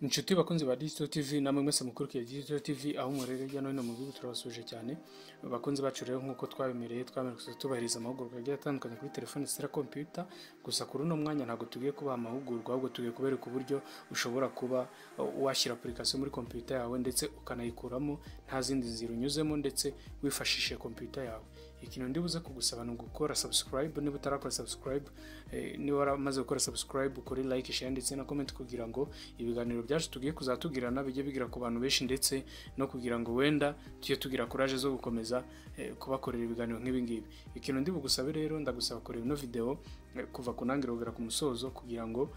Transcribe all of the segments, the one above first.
Inshuti bakunzi ba Digital TV namwe mwese mukurikiye Digital TV aho murere hirya no hino mu gihugu turabasuje cyane bakunzi bacu rero nkuko twabemereye twamenye tubahiriza amahugurwa agiye atandukanye kuri telefone zitera computer gusa kuri uno mwanya ntago tugiye kubaha amahugurwa ahubwo tugiye kubereka uburyo ushobora kuba washyira application muri computer yawe ndetse ukanayikuramo nta zindi nzira unyuzemo ndetse wifashishije computer yawe. Ikintu ndibuze kugusaba no gukora subscribe niba utarakora subscribe niba waramaze gukora subscribe ukore like share ndetse na comment kugira ngo ibiganiro byacu tugiye kuzatugirana bijye bigira ku bantu benshi ndetse no kugira ngo wenda tujye tugira courage zo gukomeza kubakorera ibiganiro nk'ibi ngibi. Ikintu ndibugusabe rero ndagusaba korera ino video kuva kunangira kugera ku musozo kugira ngo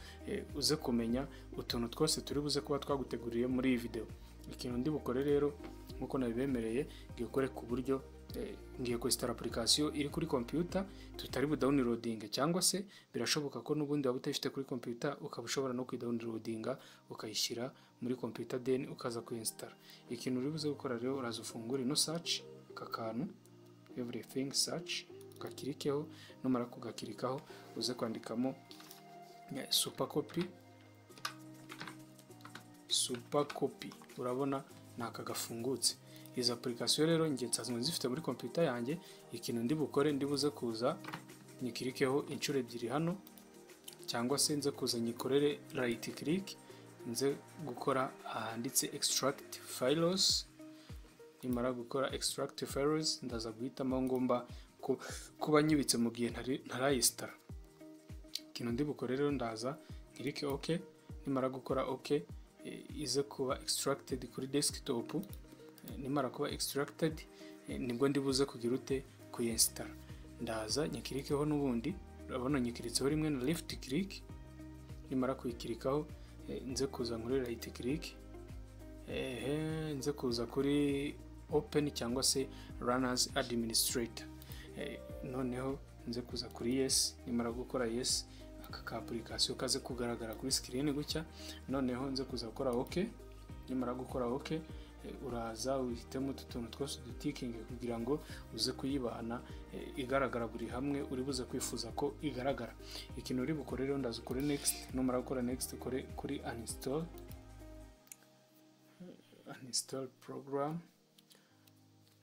uze kumenya utuntu twose turi buze kuba twaguteguriye muri iyi video. Ikintu ndibukore rero nkuko nabibemereye ngikore ku buryo ngiye kwestara application iri kuri computer tutari bu downloading cyangwa se birashoboka ko nubundi waba utafite kuri computer ukaba ushobora no kwidownloadinga ukayishyira muri computer then ukaza kuinstall. Ikintu uri buze gukora rero uraza ufungura ino search kakanu everything search ukakirikeho numara kugakirikaho uze kwandikamo super copy urabona naka gafungutse. Izi application rero ngiye nsanzwe zifite muri computer yanjye. Ikintu ndibukore ndibuze kuza nyikirikeho inshuro ebyiri hano cyangwa se nze kuza nyikorere right click nze gukora ahanditse extract files. Nimara gukora extract files ndaza guhitamo ngomba kuba nyibitse mu gihe ntarayistara. Ikintu ndibukore rero ndaza nkirike okay. Nimara gukora okay ize kuba extracted kuri desktop. Nimara kuba extracted nibwo ndibuze kugira ute kuinstall. Ndaza nyikirikeho nubundi urabona nyikiritseho rimwe na left click. Nimara kuyikirikaho nze kuza muri right click nze kuza kuri open cyangwa se run as administrator. Noneho nze kuza kuri yes. Nimara gukora yes aka application kaze kugaragara kuri screen gutya. Noneho nze kuza gukora okay. Nimara gukora okay uraza uhitemo utuntu twose dutiking kugira ngo uze kuyibana igaragara buri hamwe uri buze kwifuza ko igaragara. Ikintu uri bukore rero ndaza ukore next. Numara gukora next ukore kuri uninstall program.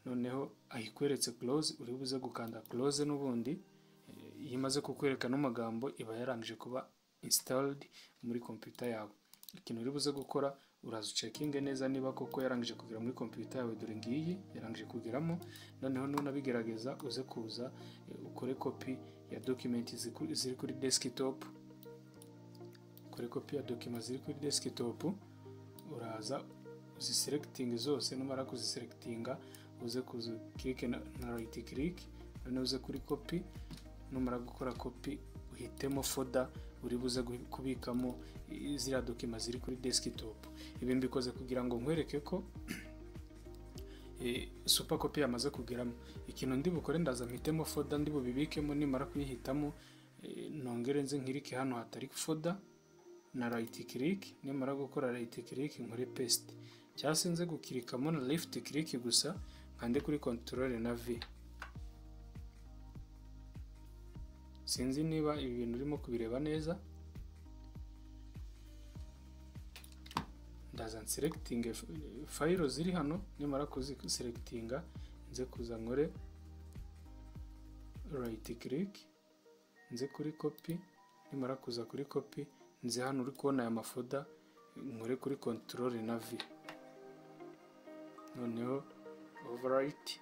Noneho ayikweretse close uri buze gukanda close nubundi yimaze kukwereka no magambo iba yarangije kuba installed muri computer yawe. Ikintu uri buze gukora uraza checking neza niba koko yarangije kugera muri computer yawe dore ngiyi yarangije kugeramo. Noneho nunabigerageza uze kuza ukore copy ya document ziri kuri desktop. Ukore copy ya document ziri kuri desktop uraza uziselecting zose. Numara kuziselectinga uze kuza click na right click noneho uze kuri copy. Numara gukora copy uhitemo folder uri buze kubikamo zira document ziri kuri desktop. Ibi mbikoze kugira ngo nkwereke ko super copy yamaze kugeramo. Ikintu ndibukore ndaza mpitemo folder ndibubibikemo. Nimara kuyihitamo nongere nze nkirike hano hatari folder na right click. Nimara gukora right click nkore paste cyase nze gukirikamo na left click gusa nkande kuri control na V. Sinzi niba ibi bintu urimo kubireba neza. Ndaza selecting file ziri hano. Nimara kuziselectinga nze kuza nkore right click nze kuri copy. Nimara kuza kuri copy nze hano uri kubona aya mafoda nkore kuri control na V. Noneho overwrite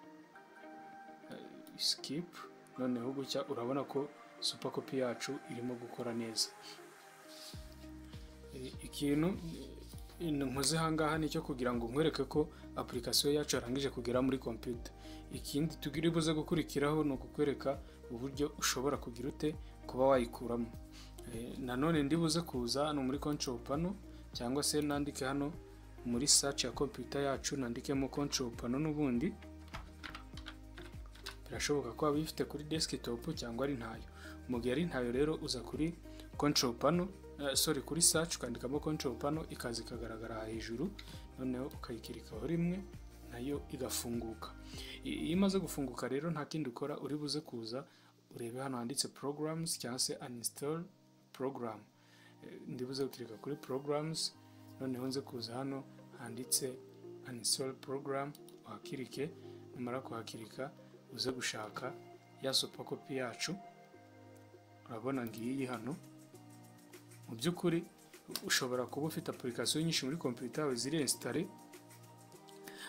skip. Noneho gutya urabona ko super copy yacu irimo gukora neza. Ikintu nkoze hangaha nicyo kugira ngo nkwereke ko application yacu yarangije kugera muri computer. Ikindi tugire buze gukurikiraho no kukwereka uburyo ushobora kugira ute kuba wayikuramo. Nanone ndibuze kuza hano muri control panel cyangwa se nandike hano muri search ya computer yacu nandikemo control panel nubundi. Birashoboka ko abifite kuri desktop cyangwa ari ntayo. Mu gihe ari ntayo rero uza kuri control panel kuri search ukandikamo control panel ikaza ikagaragara hejuru. Noneho ukayikirikaho rimwe nayo igafunguka. Imaze gufunguka rero nta kindi ukora uri buze kuza urebe hano handitse programs cyangwa se uninstall program. Ndibuze gukirika kuri programs noneho nze kuza hano handitse uninstall program, uhakirike. Numara kuhakirika uze gushaka ya super copy yacu, urabona ngiyi hano. Mu by'ukuri ushobora kuba ufite application nyinshi muri computer yawe ziri installé,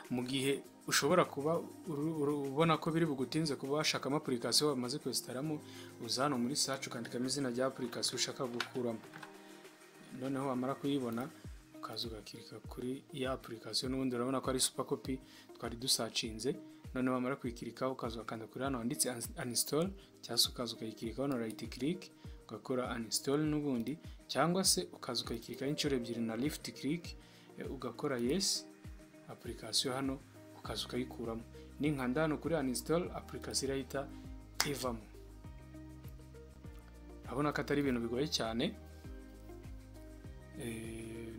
mu gihe ushobora kuba ubona ko biri bugutinze kuba washakamo application wamaze kuinstalamo, uza hano muri search ukandikamo izina rya application ushaka gukuramo, noneho wamara kuyibona ukaza ugakirika kuri ya application. N'ubundi urabona ko ari super copy twari dusacinze. Noneho wamara kuyikirika ukaza ukanda kuri hano handitse uninstall, cyangwa ukaza ukayikirika hano right click ugakora uninstall n'ubundi, cyangwa se ukaza ukayikirika inshuro ebyiri na left click ugakora yes application hano, ukaza ukayikuramo. Ninkanda hano kuri uninstall, application irahita ivamo. Urabona ko atari ibintu bigoye cyane,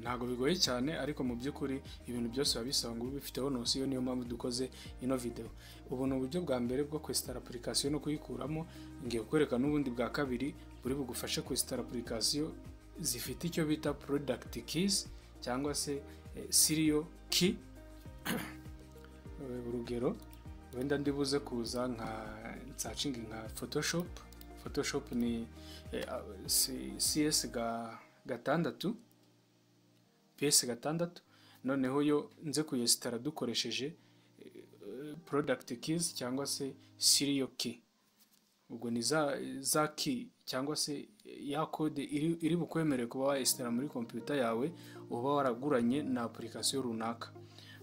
ntago bigoye cyane, ariko mu by'ukuri ibintu byose babisaba ngo bifiteho nosiyo. Niyo mpamvu dukoze ino video. Ubu ni uburyo bwa mbere bwo kwinstall application no kuyikuramo. Ngiye kwereka n'ubundi bwa kabiri buri bugufashe kwinstall application zifite icyo bita product keys cyangwa se serial key. Urugero wenda ndibuze kuza nka searching nka Photoshop ni CS gatandatu, PS gatandatu, noneho yo nze kuyestara dukoresheje product keys cyangwa se serial key. Ubwo ni za key cyangwa se ya code iri bukwemerere kuba wayestara muri computer yawe uba waraguranye na application runaka.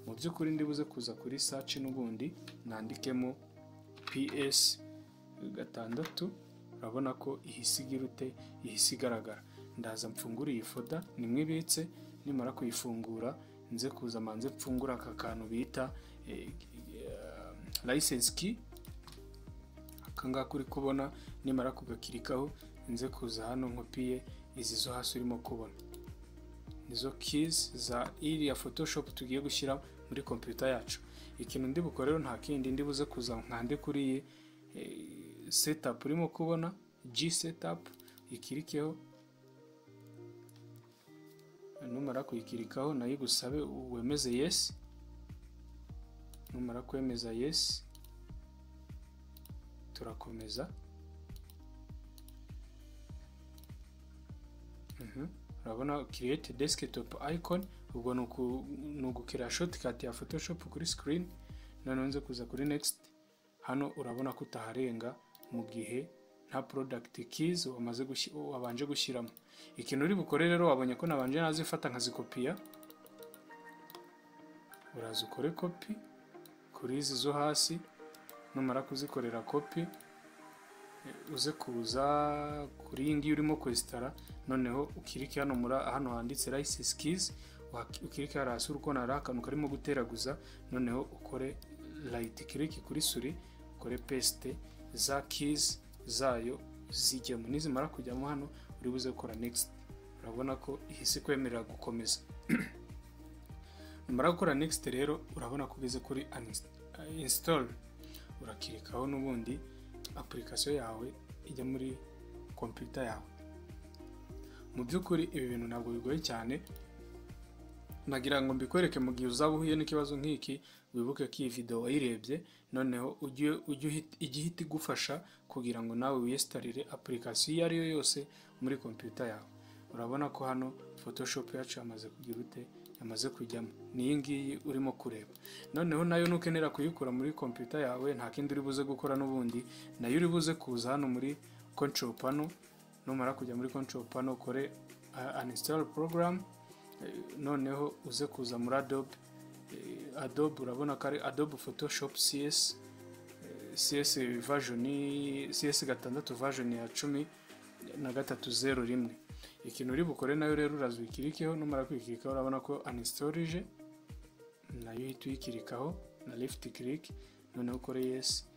Mu by'ukuri ndibuze kuza kuri search n'ubundi nandikemo PS gatandatu, urabona ko ihisigaragara. Ndaza mfungura iyi folder nimwibitse, nimara kuyifungura nze kuza manze mfungura aka kantu bita license key. Akanga kuri kubona, nimara kugakirikaho nze kuza hano nkopiye izi zo hasi urimo kubona, nizo keys za iriya Photoshop tugiye gushyira muri computer yacu. Ikintu ndi bukorero nta kindi, ndibuze kuza nkande kuri setup urimo kubona G setup, ikirikeho. Numara kuyikirikaho nayo gusabe wemeze yes. Numara kwemeza yes, turakomeza. Urabona create desktop icon, ubwo nugukira shortcut ya Photoshop kuri screen. None nze kuza kuri next. Hano urabona ko utaharenga mu gihe nta product keys wabanje gushyiramo. Ikintu uri bukore rero, wabonye ko nabanje nazifata nkazikopiya, uraza ukore copy kuri izi zo hasi. Numara kuzikorera copy uze kuza kuri iyi ngiyi urimo kwestara, noneho ukirike hano handitse license keys, ukirike hasi urukona hari akantu karimo guteraguza, noneho ukore right click kuri suri, ukore paste za keys zayo zijyemo. Nizimara kujyamo hano uri buze gukora next. Urabona ko ihise kwemerera gukomeza. Numara gukora next rero urabona ko ugeze kuri install, urakirikaho n'ubundi application yawe ijya muri computer yawe. Mu by'ukuri ibi bintu ntabwo bigoye cyane, nagira ngo mbikwereke mu gihe uzaba uhuye n'ikibazo nk'iki, wibuke ko iyi video wayirebye, noneho igihita igufasha kugira ngo nawe wiyestarire application iyo ariyo yose muri computer yawe. Urabona ko hano Photoshop yacu yamaze kugira yamaze kujyamo, ni iyi ngiyi urimo kureba. Noneho nayo nukenera kuyikura muri computer yawe, nta kindi uri buze gukora n'ubundi, nayo uri buze kuza hano muri control panel. Numara kujya muri control panel ukore uninstall program, noneho uze kuza muri Adobe. Urabona ko ari Adobe Photoshop CS version CS gatandatu version ya 13.01. Ikintu uri bukore nayo rero uraza ukirikeho. Numara kwikirikaho urabona ko uninstallije, nayo uhita uyikirikaho na left click, noneho ukore yes,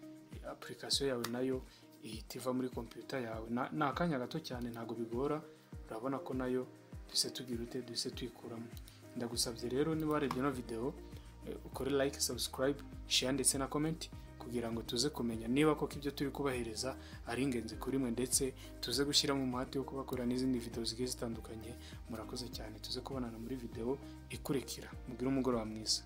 application yawe nayo ihita iva muri computer yawe. Ni akanya gato cyane, ntago bigora. Urabona ko nayo duhise tuyikuramo. Ndagusabye rero niba warebye ino video ukore like, subscribe, share ndetse na comment kugira ngo tuze kumenya niba koko ibyo turi kubahereza ari ingenzi kuri mwe, ndetse tuze gushyiramo umuhate wo kubakorera n'izindi video zigiye zitandukanye. Murakoze cyane, tuze kubonana muri video ikurikira. Mugire umugoroba mwiza.